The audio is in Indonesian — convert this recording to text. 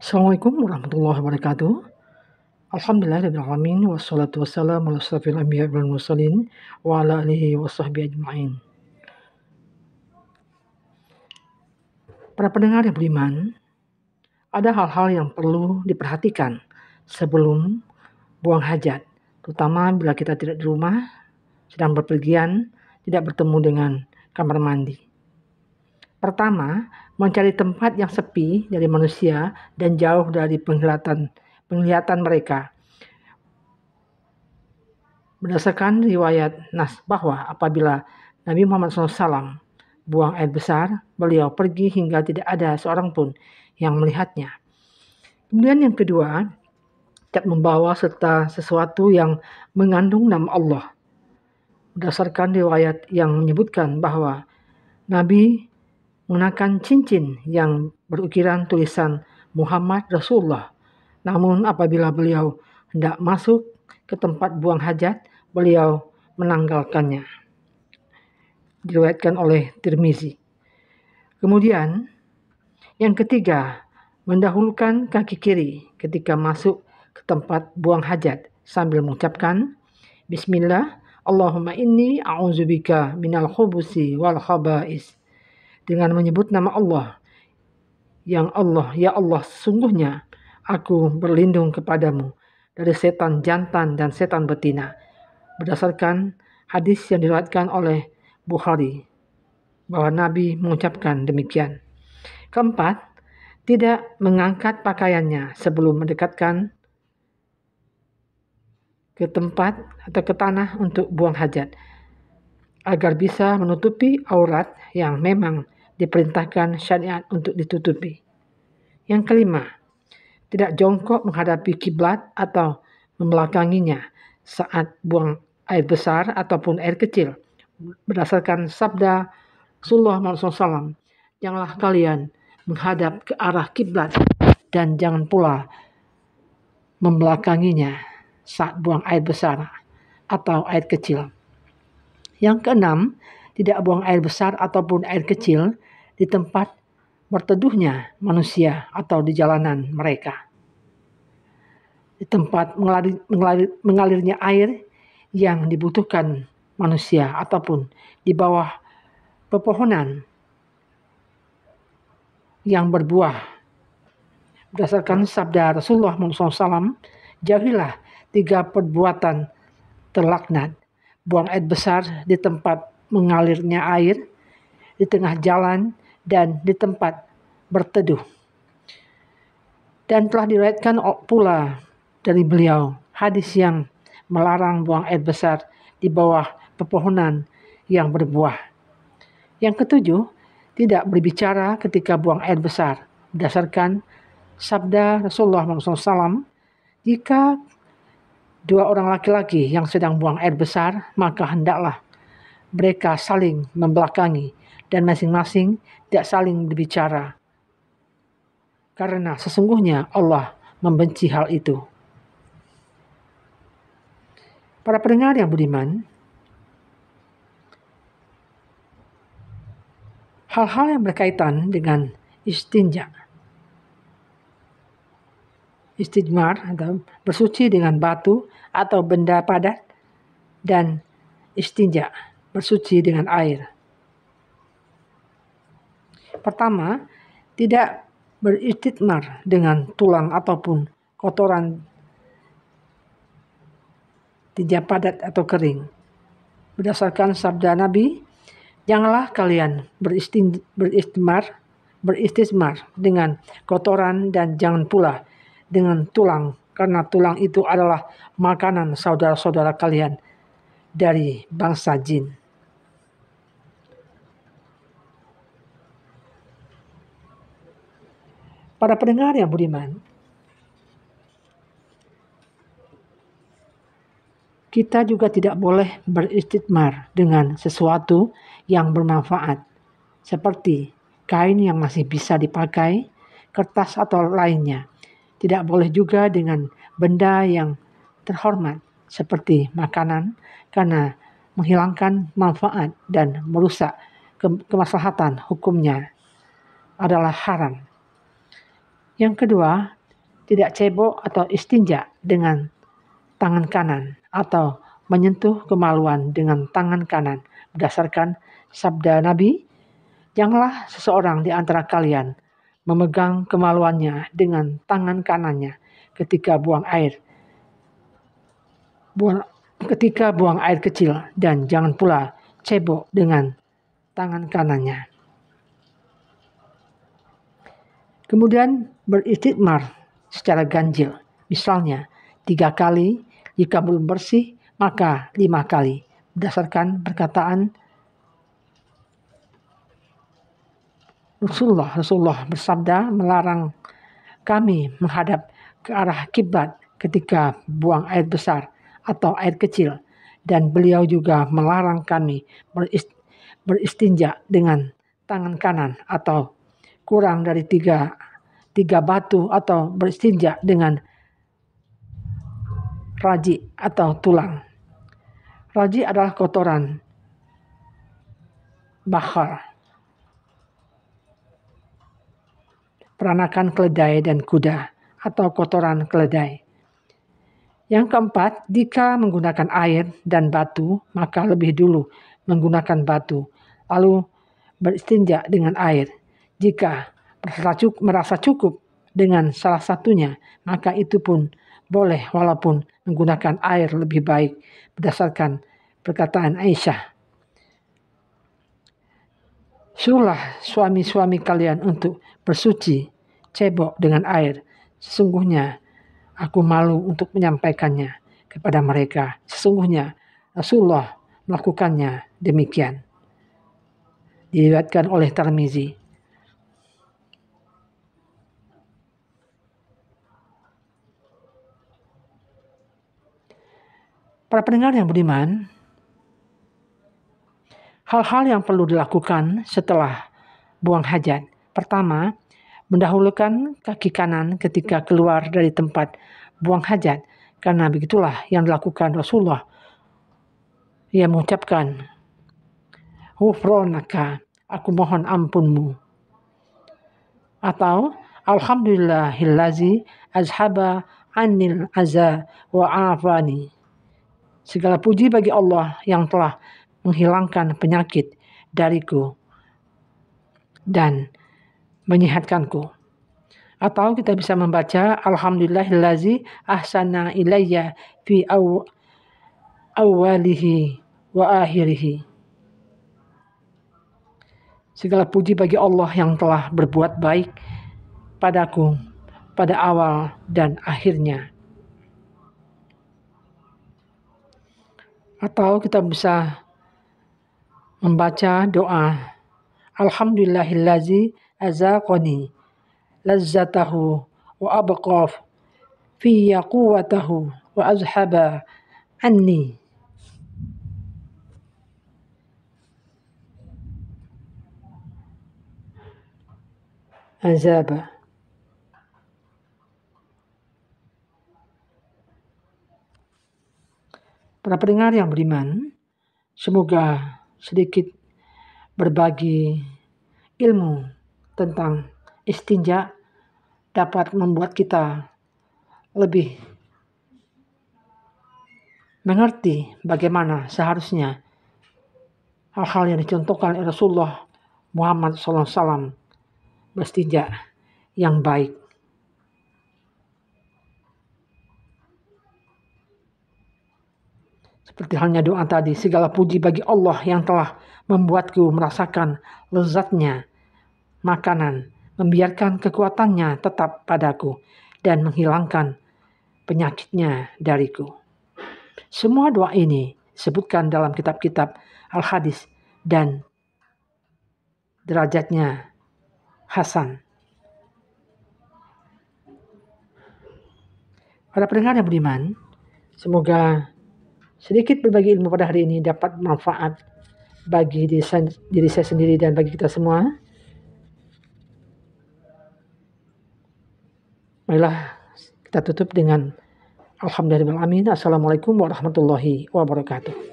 Assalamualaikum warahmatullahi wabarakatuh. Alhamdulillahirrahmanirrahim. Wassalatu wassalamu ala asrafil anbiya wal mursalin wa ala alihi wa sahbihi ajma'in. Para pendengar yang beriman, ada hal-hal yang perlu diperhatikan sebelum buang hajat, terutama bila kita tidak di rumah, sedang berpergian, tidak bertemu dengan kamar mandi. Pertama, mencari tempat yang sepi dari manusia dan jauh dari penglihatan mereka. Berdasarkan riwayat Nas bahwa apabila Nabi Muhammad SAW buang air besar, beliau pergi hingga tidak ada seorang pun yang melihatnya. Kemudian yang kedua, tidak membawa serta sesuatu yang mengandung nama Allah. Berdasarkan riwayat yang menyebutkan bahwa Nabi menggunakan cincin yang berukiran tulisan Muhammad Rasulullah. Namun apabila beliau hendak masuk ke tempat buang hajat, beliau menanggalkannya. Diriwayatkan oleh Tirmizi. Kemudian yang ketiga, mendahulukan kaki kiri ketika masuk ke tempat buang hajat sambil mengucapkan Bismillah, Allahumma inni a'udzubika minal khubusi wal khaba'is. Dengan menyebut nama Allah, ya Allah, sesungguhnya aku berlindung kepadamu dari setan jantan dan setan betina. Berdasarkan hadis yang diriwayatkan oleh Bukhari, bahwa Nabi mengucapkan demikian. Keempat, tidak mengangkat pakaiannya sebelum mendekatkan ke tempat atau ke tanah untuk buang hajat, agar bisa menutupi aurat yang memang diperintahkan syariat untuk ditutupi. Yang kelima, tidak jongkok menghadapi kiblat atau membelakanginya saat buang air besar ataupun air kecil. Berdasarkan sabda Rasulullah SAW, janganlah kalian menghadap ke arah kiblat dan jangan pula membelakanginya saat buang air besar atau air kecil. Yang keenam, tidak buang air besar ataupun air kecil di tempat berteduhnya manusia atau di jalanan mereka. Di tempat mengalirnya air yang dibutuhkan manusia ataupun di bawah pepohonan yang berbuah. Berdasarkan sabda Rasulullah SAW, jauhilah 3 perbuatan terlaknat. Buang air besar di tempat mengalirnya air, di tengah jalan, dan di tempat berteduh. Dan telah diriwayatkan pula dari beliau hadis yang melarang buang air besar di bawah pepohonan yang berbuah. Yang ketujuh, tidak berbicara ketika buang air besar. Berdasarkan sabda Rasulullah SAW, jika 2 orang laki-laki yang sedang buang air besar, maka hendaklah mereka saling membelakangi dan masing-masing tidak saling berbicara. Karena sesungguhnya Allah membenci hal itu. Para pendengar yang budiman, hal-hal yang berkaitan dengan istinja, istijmar atau bersuci dengan batu atau benda padat, dan istinja, bersuci dengan air. Pertama, tidak beristijmar dengan tulang ataupun kotoran tinja padat atau kering. Berdasarkan sabda Nabi, janganlah kalian beristijmar dengan kotoran dan jangan pula dengan tulang, karena tulang itu adalah makanan saudara-saudara kalian dari bangsa jin. Para pendengar yang budiman, kita juga tidak boleh beristijmar dengan sesuatu yang bermanfaat, seperti kain yang masih bisa dipakai, kertas atau lainnya. Tidak boleh juga dengan benda yang terhormat seperti makanan, karena menghilangkan manfaat dan merusak kemaslahatan hukumnya adalah haram. Yang kedua, tidak cebok atau istinja dengan tangan kanan atau menyentuh kemaluan dengan tangan kanan. Berdasarkan sabda Nabi, janganlah seseorang di antara kalian memegang kemaluannya dengan tangan kanannya ketika buang air kecil, dan jangan pula cebok dengan tangan kanannya. Kemudian beristijmar secara ganjil, misalnya 3 kali, jika belum bersih maka 5 kali. Berdasarkan perkataan Rasulullah bersabda melarang kami menghadap ke arah kiblat ketika buang air besar atau air kecil, dan beliau juga melarang kami beristinja dengan tangan kanan atau kurang dari tiga batu, atau beristinja dengan raji atau tulang. Raji adalah kotoran bakar, peranakan keledai dan kuda, atau kotoran keledai. Yang keempat, jika menggunakan air dan batu, maka lebih dulu menggunakan batu, lalu beristinja dengan air. Jika merasa cukup dengan salah satunya, maka itu pun boleh walaupun menggunakan air lebih baik, berdasarkan perkataan Aisyah. Suruhlah suami-suami kalian untuk bersuci cebok dengan air. Sesungguhnya aku malu untuk menyampaikannya kepada mereka. Sesungguhnya Rasulullah melakukannya demikian. Diriwayatkan oleh Tirmizi. Para pendengar yang budiman, hal-hal yang perlu dilakukan setelah buang hajat. Pertama, mendahulukan kaki kanan ketika keluar dari tempat buang hajat, karena begitulah yang dilakukan Rasulullah. Ia mengucapkan, "Ghufranaka, aku mohon ampunmu." Atau, "Alhamdulillahillazi azhaba anil aza wa afani." Segala puji bagi Allah yang telah menghilangkan penyakit dariku dan menyehatkanku. Atau kita bisa membaca, "Alhamdulillahillazi ahsana ilayya fi awwalihi wa akhirihi." Segala puji bagi Allah yang telah berbuat baik padaku pada awal dan akhirnya. Atau kita bisa membaca doa, "Alhamdulillahillazi azaqani lazzatahu wa abqaf fiyya quwwatahu wa azhaba anni." Azaba. Para pendengar yang beriman, semoga sedikit berbagi ilmu tentang istinja dapat membuat kita lebih mengerti bagaimana seharusnya hal-hal yang dicontohkan oleh Rasulullah Muhammad SAW beristinja yang baik. Seperti halnya doa tadi, segala puji bagi Allah yang telah membuatku merasakan lezatnya makanan, membiarkan kekuatannya tetap padaku, dan menghilangkan penyakitnya dariku. Semua doa ini disebutkan dalam kitab-kitab Al-Hadis dan derajatnya hasan. Para pendengar yang beriman, semoga sedikit berbagi ilmu pada hari ini dapat bermanfaat bagi diri saya sendiri dan bagi kita semua. Marilah kita tutup dengan Alhamdulillahirrahmanirrahim. Assalamualaikum warahmatullahi wabarakatuh.